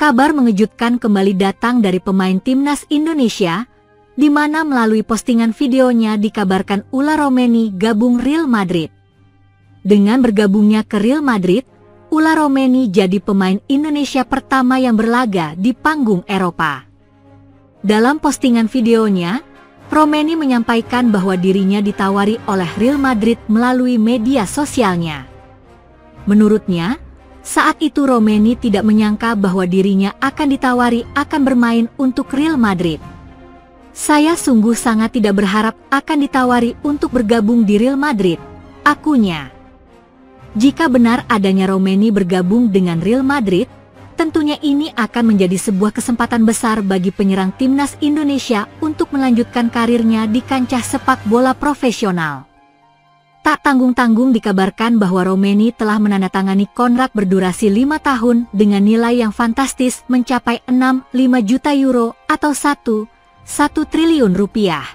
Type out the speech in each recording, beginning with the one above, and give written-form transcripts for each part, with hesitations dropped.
kabar mengejutkan kembali datang dari pemain timnas Indonesia, di mana melalui postingan videonya dikabarkan Ula Romeni gabung Real Madrid. Dengan bergabungnya ke Real Madrid, Ula Romeni jadi pemain Indonesia pertama yang berlaga di panggung Eropa. Dalam postingan videonya, Romeni menyampaikan bahwa dirinya ditawari oleh Real Madrid melalui media sosialnya. Menurutnya, saat itu Romeni tidak menyangka bahwa dirinya akan ditawari akan bermain untuk Real Madrid. Saya sungguh sangat tidak berharap akan ditawari untuk bergabung di Real Madrid, akunya. Jika benar adanya Romeni bergabung dengan Real Madrid, tentunya ini akan menjadi sebuah kesempatan besar bagi penyerang timnas Indonesia untuk melanjutkan karirnya di kancah sepak bola profesional. Tak tanggung-tanggung dikabarkan bahwa Romeni telah menandatangani kontrak berdurasi 5 tahun dengan nilai yang fantastis mencapai 65 juta euro atau 1 triliun rupiah.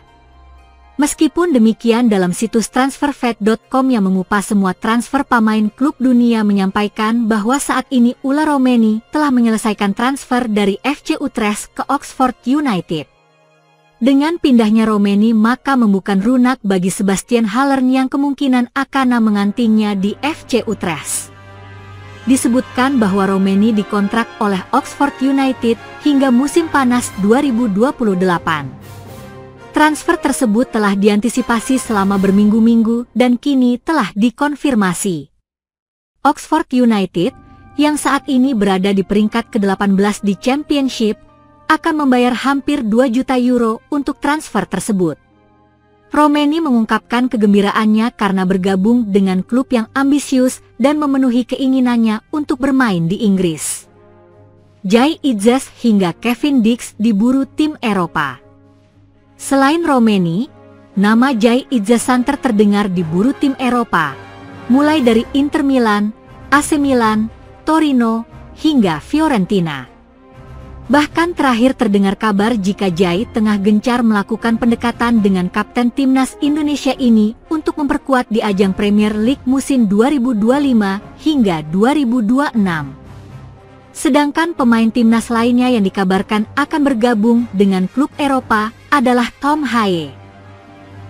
Meskipun demikian, dalam situs transferfet.com yang mengupas semua transfer pemain klub dunia menyampaikan bahwa saat ini Ula Romeni telah menyelesaikan transfer dari FC Utrecht ke Oxford United. Dengan pindahnya Romeni maka membuka runak bagi Sebastian Haller yang kemungkinan akan mengantinya di FC Utrecht. Disebutkan bahwa Romeni dikontrak oleh Oxford United hingga musim panas 2028. Transfer tersebut telah diantisipasi selama berminggu-minggu dan kini telah dikonfirmasi. Oxford United, yang saat ini berada di peringkat ke-18 di Championship, akan membayar hampir 2 juta euro untuk transfer tersebut. Romeni mengungkapkan kegembiraannya karena bergabung dengan klub yang ambisius dan memenuhi keinginannya untuk bermain di Inggris. Jai Idzes hingga Kevin Dix diburu tim Eropa. Selain Romeni, nama Jai Idzesanter terdengar diburu tim Eropa, mulai dari Inter Milan, AC Milan, Torino, hingga Fiorentina. Bahkan terakhir terdengar kabar jika Jai tengah gencar melakukan pendekatan dengan kapten timnas Indonesia ini untuk memperkuat di ajang Premier League musim 2025 hingga 2026. Sedangkan pemain timnas lainnya yang dikabarkan akan bergabung dengan klub Eropa adalah Tom Haye.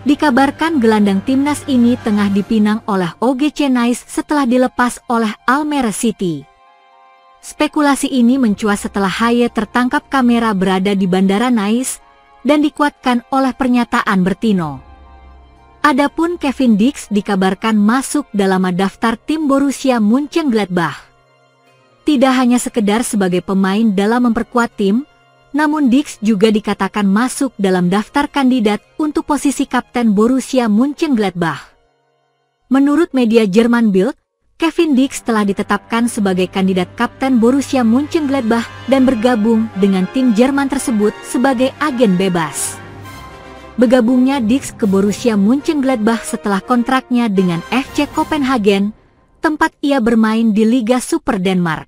Dikabarkan gelandang timnas ini tengah dipinang oleh OGC Nice setelah dilepas oleh Almere City. Spekulasi ini mencuat setelah Haye tertangkap kamera berada di Bandara Nice dan dikuatkan oleh pernyataan Bertino. Adapun Kevin Dix dikabarkan masuk dalam daftar tim Borussia Mönchengladbach. Tidak hanya sekedar sebagai pemain dalam memperkuat tim, namun Dix juga dikatakan masuk dalam daftar kandidat untuk posisi kapten Borussia Mönchengladbach. Menurut media Jerman Bild, Kevin Dix telah ditetapkan sebagai kandidat kapten Borussia Mönchengladbach dan bergabung dengan tim Jerman tersebut sebagai agen bebas. Bergabungnya Dix ke Borussia Mönchengladbach setelah kontraknya dengan FC Copenhagen, tempat ia bermain di Liga Super Denmark.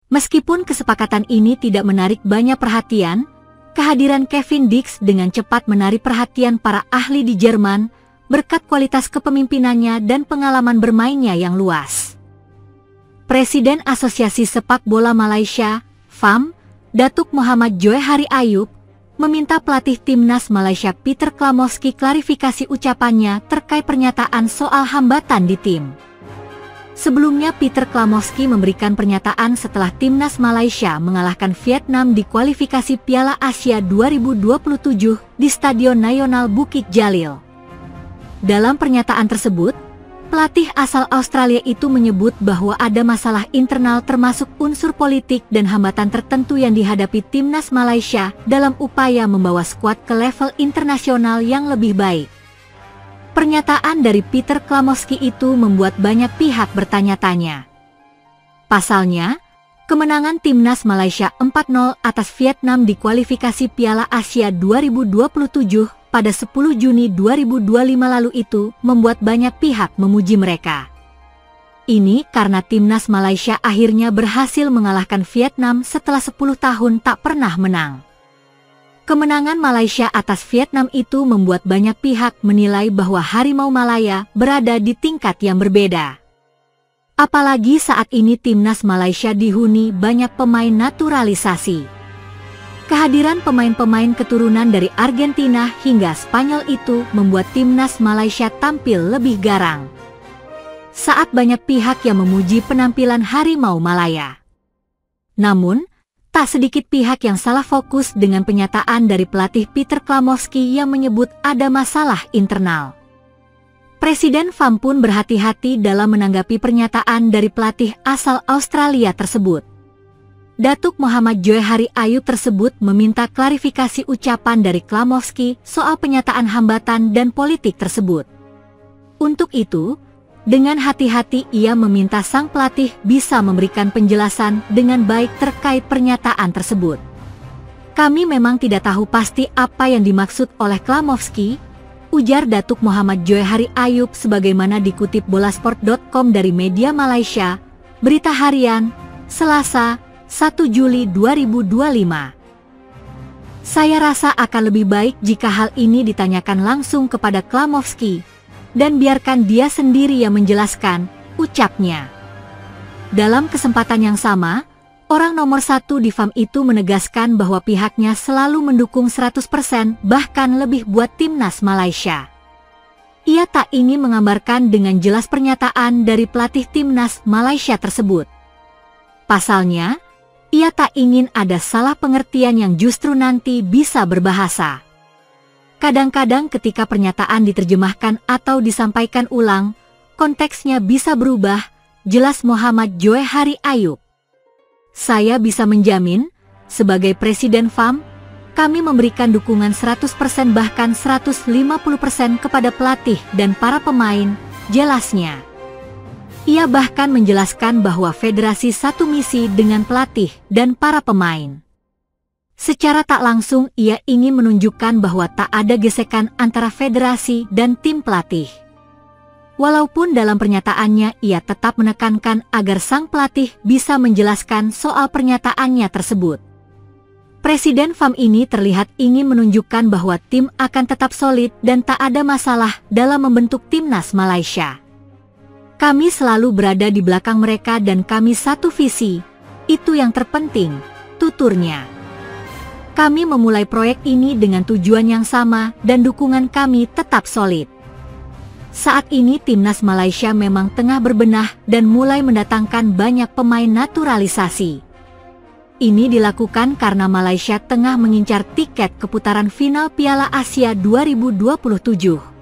Meskipun kesepakatan ini tidak menarik banyak perhatian, kehadiran Kevin Dix dengan cepat menarik perhatian para ahli di Jerman berkat kualitas kepemimpinannya dan pengalaman bermainnya yang luas. Presiden Asosiasi Sepak Bola Malaysia, FAM, Datuk Muhammad Johari Ayub, meminta pelatih timnas Malaysia Peter Klamowski klarifikasi ucapannya terkait pernyataan soal hambatan di tim. Sebelumnya Peter Klamowski memberikan pernyataan setelah timnas Malaysia mengalahkan Vietnam di kualifikasi Piala Asia 2027 di Stadion Nasional Bukit Jalil. Dalam pernyataan tersebut, pelatih asal Australia itu menyebut bahwa ada masalah internal termasuk unsur politik dan hambatan tertentu yang dihadapi timnas Malaysia dalam upaya membawa skuad ke level internasional yang lebih baik. Pernyataan dari Peter Klamowski itu membuat banyak pihak bertanya-tanya. Pasalnya, kemenangan timnas Malaysia 4-0 atas Vietnam di kualifikasi Piala Asia 2027 pada 10 Juni 2025 lalu itu membuat banyak pihak memuji mereka. Ini karena timnas Malaysia akhirnya berhasil mengalahkan Vietnam setelah 10 tahun tak pernah menang. Kemenangan Malaysia atas Vietnam itu membuat banyak pihak menilai bahwa Harimau Malaya berada di tingkat yang berbeda. Apalagi saat ini timnas Malaysia dihuni banyak pemain naturalisasi. Kehadiran pemain-pemain keturunan dari Argentina hingga Spanyol itu membuat timnas Malaysia tampil lebih garang. Saat banyak pihak yang memuji penampilan Harimau Malaya. Namun, tak sedikit pihak yang salah fokus dengan pernyataan dari pelatih Peter Klamowski yang menyebut ada masalah internal. Presiden FAM pun berhati-hati dalam menanggapi pernyataan dari pelatih asal Australia tersebut. Datuk Muhammad Joy Hari Ayub tersebut meminta klarifikasi ucapan dari Klamowski soal pernyataan hambatan dan politik tersebut. Untuk itu, dengan hati-hati ia meminta sang pelatih bisa memberikan penjelasan dengan baik terkait pernyataan tersebut. Kami memang tidak tahu pasti apa yang dimaksud oleh Klamowski, ujar Datuk Muhammad Joy Hari Ayub sebagaimana dikutip bolasport.com dari media Malaysia, Berita Harian, Selasa, 1 Juli 2025. Saya rasa akan lebih baik jika hal ini ditanyakan langsung kepada Klamowski, dan biarkan dia sendiri yang menjelaskan, ucapnya. Dalam kesempatan yang sama, orang nomor 1 di FAM itu menegaskan bahwa pihaknya selalu mendukung 100% bahkan lebih buat timnas Malaysia. Ia tak ingin mengambarkan dengan jelas pernyataan dari pelatih timnas Malaysia tersebut. Pasalnya, ia tak ingin ada salah pengertian yang justru nanti bisa berbahasa. Kadang-kadang ketika pernyataan diterjemahkan atau disampaikan ulang, konteksnya bisa berubah, jelas Muhammad Joy Hari Ayub. Saya bisa menjamin, sebagai Presiden FAM, kami memberikan dukungan 100% bahkan 150% kepada pelatih dan para pemain, jelasnya. Ia bahkan menjelaskan bahwa federasi satu misi dengan pelatih dan para pemain. Secara tak langsung ia ingin menunjukkan bahwa tak ada gesekan antara federasi dan tim pelatih. Walaupun dalam pernyataannya ia tetap menekankan agar sang pelatih bisa menjelaskan soal pernyataannya tersebut. Presiden FAM ini terlihat ingin menunjukkan bahwa tim akan tetap solid dan tak ada masalah dalam membentuk timnas Malaysia. Kami selalu berada di belakang mereka dan kami satu visi, itu yang terpenting, tuturnya. Kami memulai proyek ini dengan tujuan yang sama dan dukungan kami tetap solid. Saat ini timnas Malaysia memang tengah berbenah dan mulai mendatangkan banyak pemain naturalisasi. Ini dilakukan karena Malaysia tengah mengincar tiket ke putaran final Piala Asia 2027.